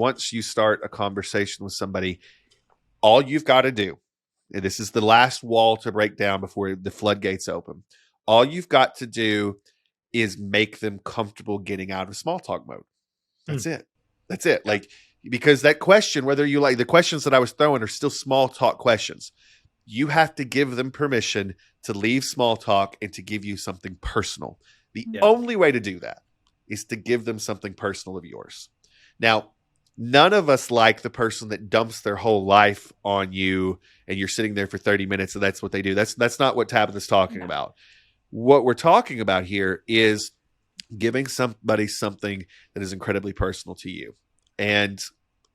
once you start a conversation with somebody, all you've got to do, and this is the last wall to break down before the floodgates open. All you've got to do is make them comfortable getting out of small talk mode. That's it. That's it. Like, because that question, whether you like the questions that I was throwing are still small talk questions. You have to give them permission to leave small talk and to give you something personal. The only way to do that is to give them something personal of yours. Now, none of us like the person that dumps their whole life on you and you're sitting there for 30 minutes and that's what they do. That's not what Tabitha's talking about. What we're talking about here is giving somebody something that is incredibly personal to you. And,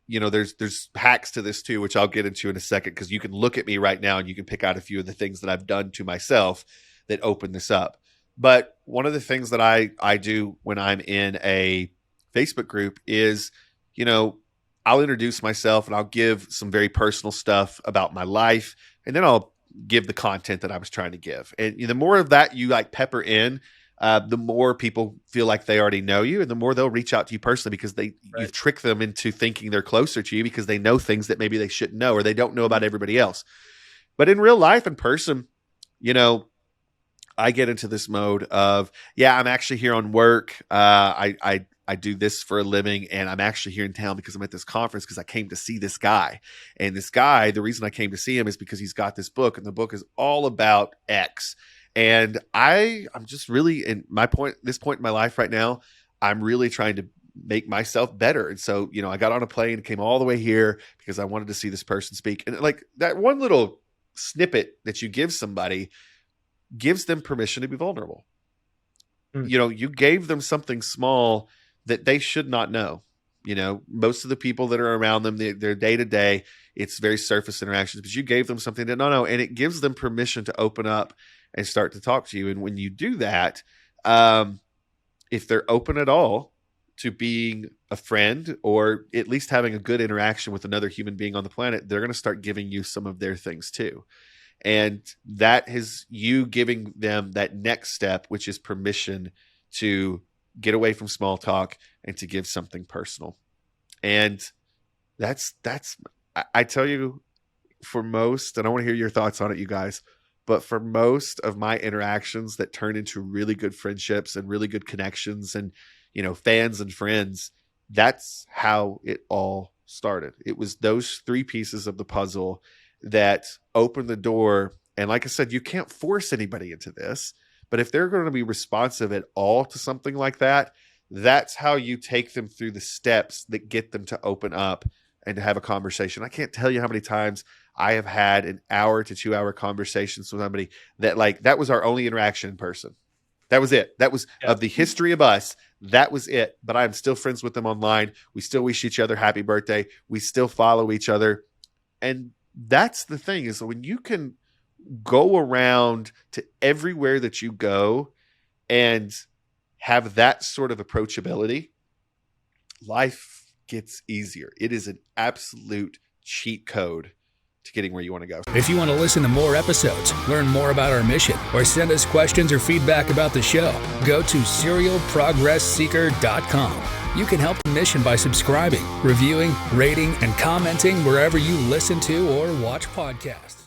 you know, there's hacks to this too, which I'll get into in a second, because you can look at me right now and you can pick out a few of the things that I've done to myself that open this up. But one of the things that I do when I'm in a Facebook group is, you know, I'll introduce myself and I'll give some very personal stuff about my life. And then I'll give the content that I was trying to give. And the more of that you like pepper in, the more people feel like they already know you, and the more they'll reach out to you personally, because you've tricked them into thinking they're closer to you because they know things that maybe they shouldn't know, or they don't know about everybody else. But in real life, in person, you know, I get into this mode of, I'm actually here on work. I do this for a living, and I'm actually here in town because I'm at this conference because I came to see this guy. And this guy, the reason I came to see him is because he's got this book, and the book is all about X. And I'm just really this point in my life right now, I'm really trying to make myself better. And so, you know, I got on a plane and came all the way here because I wanted to see this person speak. And like that one little snippet that you give somebody gives them permission to be vulnerable. You know, you gave them something small that they should not know. You know, most of the people that are around them, their day to day, it's very surface interactions, but you gave them something that no, and it gives them permission to open up and start to talk to you. And when you do that, if they're open at all to being a friend, or at least having a good interaction with another human being on the planet, they're going to start giving you some of their things too. And that is you giving them that next step, which is permission to get away from small talk and to give something personal. And that's, I tell you, for most, and I want to hear your thoughts on it, you guys, but for most of my interactions that turn into really good friendships and really good connections and, you know, fans and friends, that's how it all started. It was those three pieces of the puzzle that opened the door. And like I said, you can't force anybody into this, but if they're going to be responsive at all to something like that, that's how you take them through the steps that get them to open up and to have a conversation. I can't tell you how many times I have had an hour to 2 hour conversations with somebody that was our only interaction in person. That was it. That was of the history of us. That was it. But I'm still friends with them online. We still wish each other happy birthday. We still follow each other. And that's the thing, is when you can go around to everywhere that you go and have that sort of approachability, life gets easier. It is an absolute cheat code to getting where you want to go. If you want to listen to more episodes, learn more about our mission, or send us questions or feedback about the show, go to serialprogressseeker.com. You can help the mission by subscribing, reviewing, rating, and commenting wherever you listen to or watch podcasts.